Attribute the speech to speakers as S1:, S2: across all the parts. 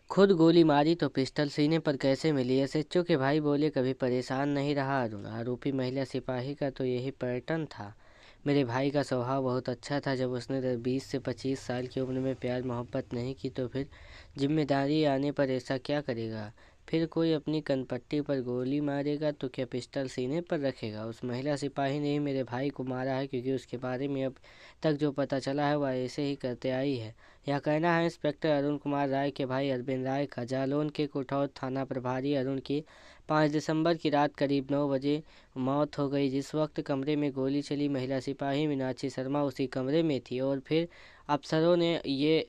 S1: खुद गोली मारी तो पिस्टल सीने पर कैसे मिली? एसएचओ के भाई बोले, कभी परेशान नहीं रहा अरुण। आरोपी महिला सिपाही का तो यही पैटर्न था। मेरे भाई का स्वभाव बहुत अच्छा था। जब उसने 20 से 25 साल की उम्र में प्यार मोहब्बत नहीं की तो फिर जिम्मेदारी आने पर ऐसा क्या करेगा? फिर कोई अपनी कनपट्टी पर गोली मारेगा तो क्या पिस्टल सीने पर रखेगा? उस महिला सिपाही ने ही मेरे भाई को मारा है, क्योंकि उसके बारे में अब तक जो पता चला है वह ऐसे ही करते आई है। यह कहना है इंस्पेक्टर अरुण कुमार राय के भाई अरविंद राय का। जालौन के कुठौत थाना प्रभारी अरुण की 5 दिसंबर की रात करीब 9 बजे मौत हो गई। जिस वक्त कमरे में गोली चली, महिला सिपाही मीनाक्षी शर्मा उसी कमरे में थी और फिर अफसरों ने ये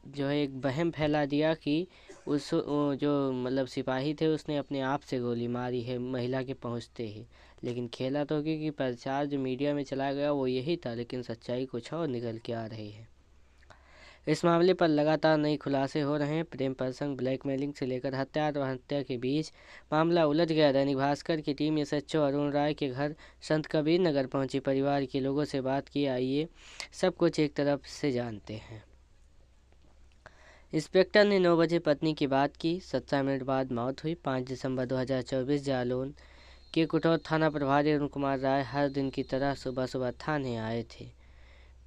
S1: जो है एक वहम फैला दिया कि जो मतलब सिपाही थे उसने अपने आप से गोली मारी है महिला के पहुंचते ही। लेकिन खेला तो कि प्रचार जो मीडिया में चला गया वो यही था, लेकिन सच्चाई कुछ और निकल के आ रही है। इस मामले पर लगातार नए खुलासे हो रहे हैं। प्रेम प्रसंग, ब्लैकमेलिंग से लेकर हत्या और हत्या के बीच मामला उलझ गया। दैनिक भास्कर की टीम एसएचओ अरुण राय के घर संत कबीर नगर पहुंची। परिवार के लोगों से बात की। आइए सब कुछ एक तरफ से जानते हैं। इंस्पेक्टर ने 9 बजे पत्नी की बात की। 17 मिनट बाद मौत हुई। 5 दिसंबर 2024 जालौन के कुठौत थाना प्रभारी अरुण कुमार राय हर दिन की तरह सुबह सुबह थाने आए थे।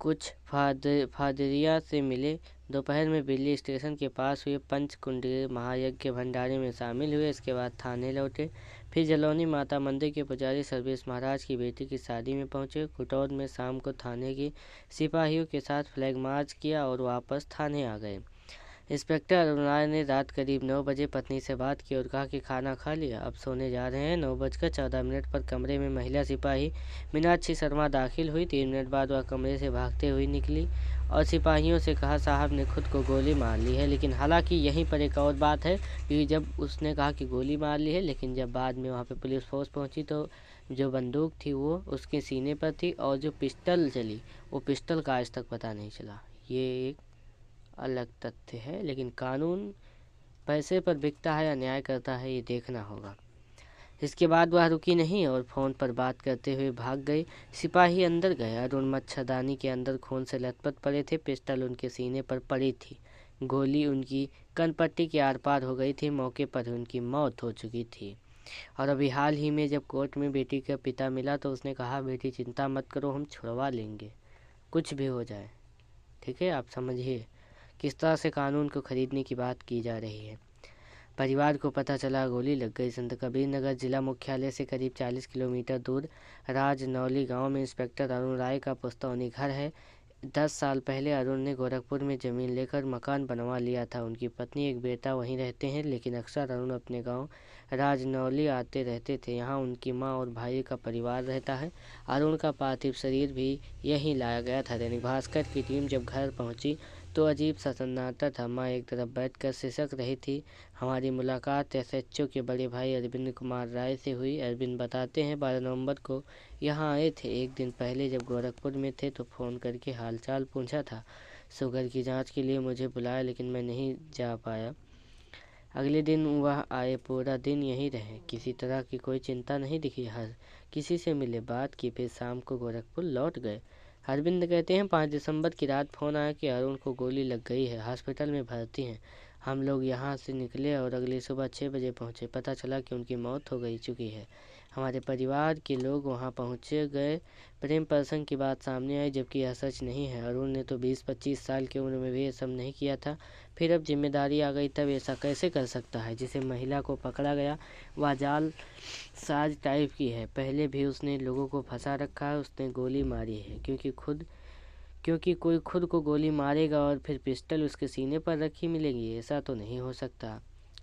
S1: कुछ फादरिया से मिले। दोपहर में बिजली स्टेशन के पास हुए पंचकुंडी महायज्ञ के भंडारे में शामिल हुए। इसके बाद थाने लौटे। फिर जलौनी माता मंदिर के पुजारी सर्वेश महाराज की बेटी की शादी में पहुंचे। कुटौद में शाम को थाने के सिपाहियों के साथ फ्लैग मार्च किया और वापस थाने आ गए। इंस्पेक्टर अरुण राय ने रात करीब 9 बजे पत्नी से बात की और कहा कि खाना खा लिया, अब सोने जा रहे हैं। 9:14 पर कमरे में महिला सिपाही मीनाक्षी शर्मा दाखिल हुई। 3 मिनट बाद वह कमरे से भागते हुई निकली और सिपाहियों से कहा, साहब ने खुद को गोली मार ली है। लेकिन हालांकि यहीं पर एक और बात है, क्योंकि जब उसने कहा कि गोली मार ली है, लेकिन जब बाद में वहाँ पर पुलिस फोर्स पहुँची तो जो बंदूक थी वो उसके सीने पर थी और जो पिस्टल चली वो पिस्टल का आज तक पता नहीं चला। ये एक अलग तथ्य है, लेकिन कानून पैसे पर बिकता है या न्याय करता है ये देखना होगा। इसके बाद वह रुकी नहीं और फ़ोन पर बात करते हुए भाग गई। सिपाही अंदर गए। अरुण मच्छरदानी के अंदर खून से लथपथ पड़े थे। पिस्टल उनके सीने पर पड़ी थी। गोली उनकी कनपट्टी के आर पार हो गई थी। मौके पर उनकी मौत हो चुकी थी। और अभी हाल ही में जब कोर्ट में बेटी का पिता मिला तो उसने कहा, बेटी चिंता मत करो, हम छुड़वा लेंगे, कुछ भी हो जाए। ठीक है, आप समझिए किस तरह से कानून को खरीदने की बात की जा रही है। परिवार को पता चला गोली लग गई। संत कबीर नगर जिला मुख्यालय से करीब 40 किलोमीटर दूर राजनौली गांव में इंस्पेक्टर अरुण राय का पुश्तौनी घर है। 10 साल पहले अरुण ने गोरखपुर में ज़मीन लेकर मकान बनवा लिया था। उनकी पत्नी एक बेटा वहीं रहते हैं, लेकिन अक्सर अरुण अपने गांव राजनौली आते रहते थे। यहाँ उनकी मां और भाई का परिवार रहता है। अरुण का पार्थिव शरीर भी यहीं लाया गया था। दैनिक भास्कर की टीम जब घर पहुंची तो अजीब सा सन्नाटा था। माँ एक तरफ बैठकर सिसक रही थी। हमारी मुलाकात एसएचओ के बड़े भाई अरविंद कुमार राय से हुई। अरविंद बताते हैं, 12 नवंबर को यहाँ आए थे। एक दिन पहले जब गोरखपुर में थे तो फ़ोन करके हालचाल पूछा था। शुगर की जांच के लिए मुझे बुलाया, लेकिन मैं नहीं जा पाया। अगले दिन वह आए, पूरा दिन यहीं रहे। किसी तरह की कोई चिंता नहीं दिखी। हर किसी से मिले, बात की, फिर शाम को गोरखपुर लौट गए। अरविंद कहते हैं, 5 दिसंबर की रात फ़ोन आया कि अरुण को गोली लग गई है, हॉस्पिटल में भर्ती हैं। हम लोग यहाँ से निकले और अगली सुबह 6 बजे पहुँचे। पता चला कि उनकी मौत हो गई चुकी है। हमारे परिवार के लोग वहाँ पहुँचे गए। प्रेम प्रसंग की बात सामने आई, जबकि यह सच नहीं है। अरुण ने तो 20-25 साल की उम्र में भी ये सब नहीं किया था। फिर अब जिम्मेदारी आ गई तब ऐसा कैसे कर सकता है? जिसे महिला को पकड़ा गया वह जाल साज टाइप की है। पहले भी उसने लोगों को फंसा रखा है। उसने गोली मारी है क्योंकि कोई खुद को गोली मारेगा और फिर पिस्टल उसके सीने पर रखी मिलेगी? ऐसा तो नहीं हो सकता।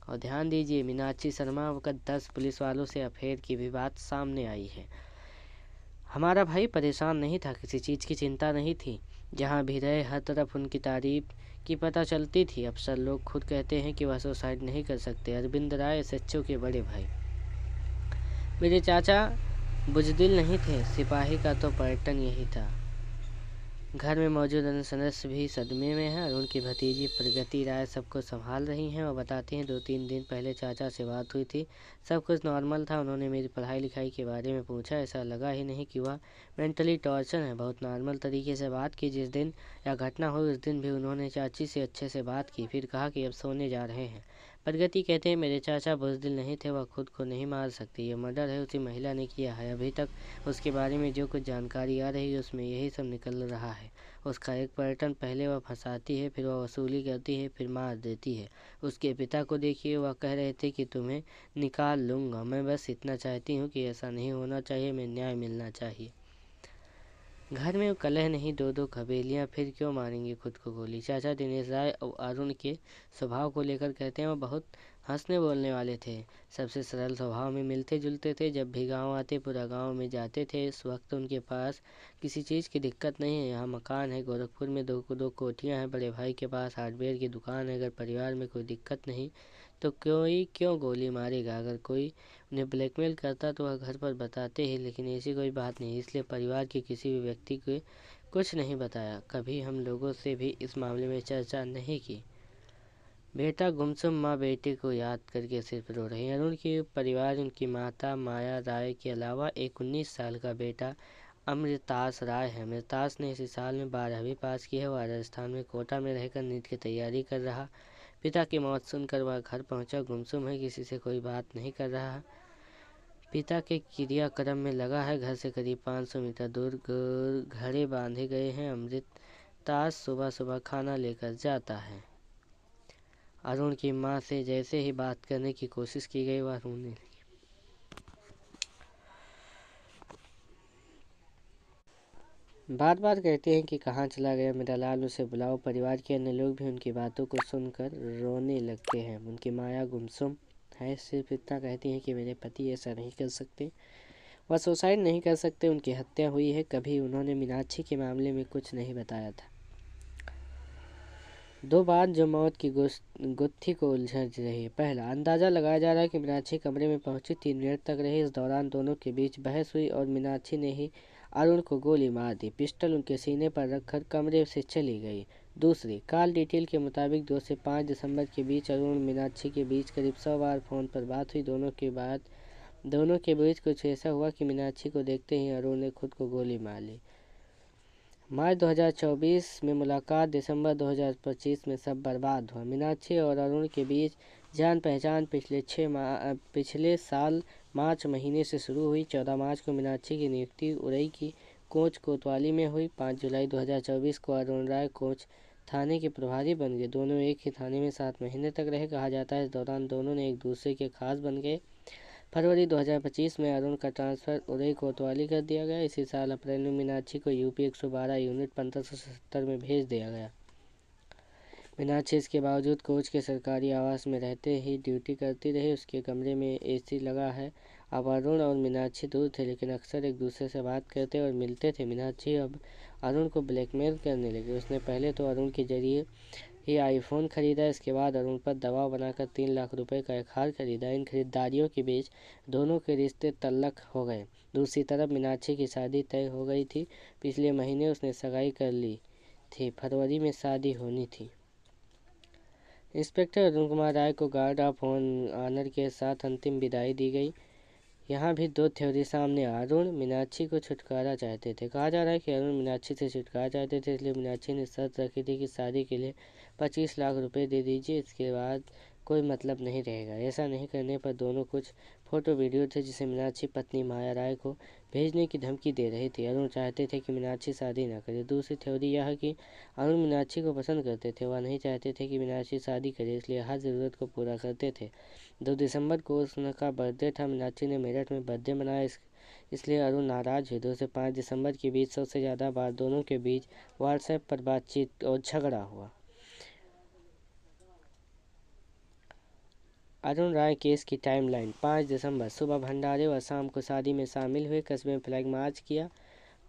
S1: और ध्यान दीजिए, मीनाक्षी शर्मा वक़्त 10 पुलिस वालों से अफेयर की भी बात सामने आई है। हमारा भाई परेशान नहीं था, किसी चीज़ की चिंता नहीं थी। जहाँ भी रहे हर तरफ उनकी तारीफ की पता चलती थी। अफसर लोग खुद कहते हैं कि वह सुसाइड नहीं कर सकते। अरविंद राय एसएचओ के बड़े भाई, मेरे चाचा बुजदिल नहीं थे। सिपाही का तो पैटर्न यही था। घर में मौजूद अन्य सदस्य भी सदमे में हैं। अरुण की भतीजी प्रगति राय सबको संभाल रही हैं। वो बताती हैं 2-3 दिन पहले चाचा से बात हुई थी, सब कुछ नॉर्मल था। उन्होंने मेरी पढ़ाई लिखाई के बारे में पूछा, ऐसा लगा ही नहीं कि वह मेंटली टॉर्चर है। बहुत नॉर्मल तरीके से बात की। जिस दिन यह घटना हुई उस दिन भी उन्होंने चाची से अच्छे से बात की, फिर कहा कि अब सोने जा रहे हैं। प्रगति कहते हैं मेरे चाचा बुज़दिल नहीं थे, वह खुद को नहीं मार सकती। ये मर्डर है उसी महिला ने किया है। अभी तक उसके बारे में जो कुछ जानकारी आ रही है उसमें यही सब निकल रहा है। उसका एक पैटर्न, पहले वह फंसाती है, फिर वह वसूली करती है, फिर मार देती है। उसके पिता को देखिए, वह कह रहे थे कि तुम्हें निकाल लूँगा। मैं बस इतना चाहती हूँ कि ऐसा नहीं होना चाहिए, मैं न्याय मिलना चाहिए। घर में कलह नहीं, 2-2 हवेलियाँ, फिर क्यों मारेंगे खुद को गोली। चाचा दिनेश राय और अरुण के स्वभाव को लेकर कहते हैं वो बहुत हंसने बोलने वाले थे, सबसे सरल स्वभाव में मिलते जुलते थे। जब भी गांव आते पूरा गांव में जाते थे। इस वक्त उनके पास किसी चीज़ की दिक्कत नहीं है। यहाँ मकान है, गोरखपुर में दो कोठियाँ हैं, बड़े भाई के पास हार्डवेयर की दुकान है। अगर परिवार में कोई दिक्कत नहीं तो कोई क्यों गोली मारेगा। अगर कोई उन्हें ब्लैकमेल करता तो वह घर पर बताते ही, लेकिन ऐसी कोई बात नहीं, इसलिए परिवार के किसी भी व्यक्ति को कुछ नहीं बताया। कभी हम लोगों से भी इस मामले में चर्चा नहीं की। बेटा गुमसुम माँ बेटे को याद करके सिर्फ रो रही है। अरुण के परिवार उनकी माता माया राय के अलावा एक 19 साल का बेटा अमृतास राय है। अमृतास ने इसी साल में 12वीं पास की है। वह राजस्थान में कोटा में रहकर नीट की तैयारी कर रहा। पिता की मौत सुनकर वह घर पहुंचा। गुमसुम है, किसी से कोई बात नहीं कर रहा। पिता के क्रियाक्रम में लगा है। घर से करीब 500 मीटर दूर घड़े बांधे गए हैं। अमृतास सुबह सुबह खाना लेकर जाता है। अरुण की मां से जैसे ही बात करने की कोशिश की गई वह रोने लगी। बार बार कहते हैं कि कहाँ चला गया मेरा लाल, उसे बुलाओ। परिवार के अन्य लोग भी उनकी बातों को सुनकर रोने लगते हैं। उनकी माया गुमसुम है, सिर्फ इतना कहती हैं कि मेरे पति ऐसा नहीं कर सकते, वह सुसाइड नहीं कर सकते, उनकी हत्या हुई है। कभी उन्होंने मीनाक्षी के मामले में कुछ नहीं बताया था। 2 बात जो मौत की गुत्थी को उलझ रही है। पहला, अंदाजा लगाया जा रहा है कि मीनाक्षी कमरे में पहुंची 3 मिनट तक रही। इस दौरान दोनों के बीच बहस हुई और मीनाक्षी ने ही अरुण को गोली मार दी। पिस्टल उनके सीने पर रखकर कमरे से चली गई। दूसरी, कॉल डिटेल के मुताबिक 2 से 5 दिसंबर के बीच अरुण मीनाक्षी के बीच करीब 100 बार फोन पर बात हुई। दोनों के बीच कुछ ऐसा हुआ कि मीनाक्षी को देखते ही अरुण ने खुद को गोली मार ली। मार्च 2024 में मुलाकात, दिसंबर 2025 में सब बर्बाद हुआ। मीनाक्षी और अरुण के बीच जान पहचान पिछले साल मार्च महीने से शुरू हुई। 14 मार्च को मीनाक्षी की नियुक्ति उरई की कोच कोतवाली में हुई। 5 जुलाई 2024 को अरुण राय कोच थाने के प्रभारी बन गए। दोनों एक ही थाने में 7 महीने तक रहे। कहा जाता है इस दौरान दोनों ने एक दूसरे के खास बन गए। फरवरी 2025 में अरुण का ट्रांसफर उरई कोतवाली कर दिया गया। इसी साल अप्रैल में मीनाक्षी को यूपी 112 यूनिट 1570 में भेज दिया गया। मीनाक्षी इसके बावजूद कोच के सरकारी आवास में रहते ही ड्यूटी करती रही। उसके कमरे में एसी लगा है। अब अरुण और मीनाक्षी दूर थे, लेकिन अक्सर एक दूसरे से बात करते और मिलते थे। मीनाक्षी अब अरुण को ब्लैकमेल करने लगी। उसने पहले तो अरुण के जरिए ही आईफोन खरीदा। इसके बाद अरुण पर दबाव बनाकर 3 लाख रुपए का एक हार खरीदा। इन खरीदारियों के बीच दोनों के रिश्ते तल्लक हो गए। दूसरी तरफ मीनाक्षी की शादी तय हो गई थी। पिछले महीने उसने सगाई कर ली थी, फरवरी में शादी होनी थी। इंस्पेक्टर अरुण कुमार राय को गार्ड ऑफ ऑनर के साथ अंतिम विदाई दी गई। यहाँ भी 2 थ्योरी सामने। अरुण मीनाक्षी को छुटकारा चाहते थे। कहा जा रहा है कि अरुण मीनाक्षी से छुटकारा चाहते थे, इसलिए मीनाक्षी ने शर्त रखी थी कि शादी के लिए 25 लाख रुपए दे दीजिए, इसके बाद कोई मतलब नहीं रहेगा। ऐसा नहीं करने पर दोनों कुछ फोटो वीडियो थे जिसे मीनाक्षी पत्नी माया राय को भेजने की धमकी दे रही थी। अरुण चाहते थे कि मीनाक्षी शादी न करे। दूसरी थ्योरी यह है कि अरुण मीनाक्षी को पसंद करते थे, वह नहीं चाहते थे कि मीनाक्षी शादी करे, इसलिए हर ज़रूरत को पूरा करते थे। 2 दिसंबर को उसका बर्थडे था। मीनाक्षी ने मेरठ में बर्थडे मनाया, इसलिए अरुण नाराज हुए। 2 से 5 दिसंबर के बीच 100 से ज़्यादा बार दोनों के बीच व्हाट्सएप पर बातचीत और झगड़ा हुआ। अरुण राय केस की टाइमलाइन। 5 दिसंबर सुबह भंडारे व शाम को शादी में शामिल हुए। कस्बे में फ्लैग मार्च किया।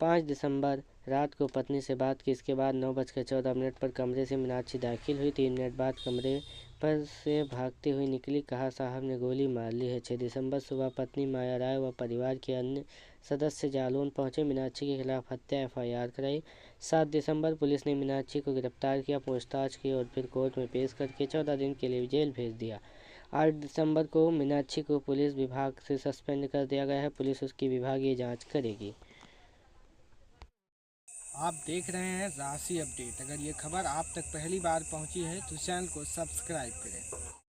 S1: 5 दिसंबर रात को पत्नी से बात की। इसके बाद 9:14 पर कमरे से मीनाक्षी दाखिल हुई। 3 मिनट बाद कमरे पर से भागती हुई निकली। कहा साहब ने गोली मार ली है। 6 दिसंबर सुबह पत्नी माया राय व परिवार के अन्य सदस्य जालौन पहुंचे। मीनाक्षी के खिलाफ हत्या FIR कराई। 7 दिसंबर पुलिस ने मीनाक्षी को गिरफ्तार किया, पूछताछ की और फिर कोर्ट में पेश करके 14 दिन के लिए जेल भेज दिया। 8 दिसंबर को मीनाक्षी को पुलिस विभाग से सस्पेंड कर दिया गया है। पुलिस उसकी विभागीय जांच करेगी।
S2: आप देख रहे हैं राशि अपडेट। अगर ये खबर आप तक पहली बार पहुंची है तो चैनल को सब्सक्राइब करें।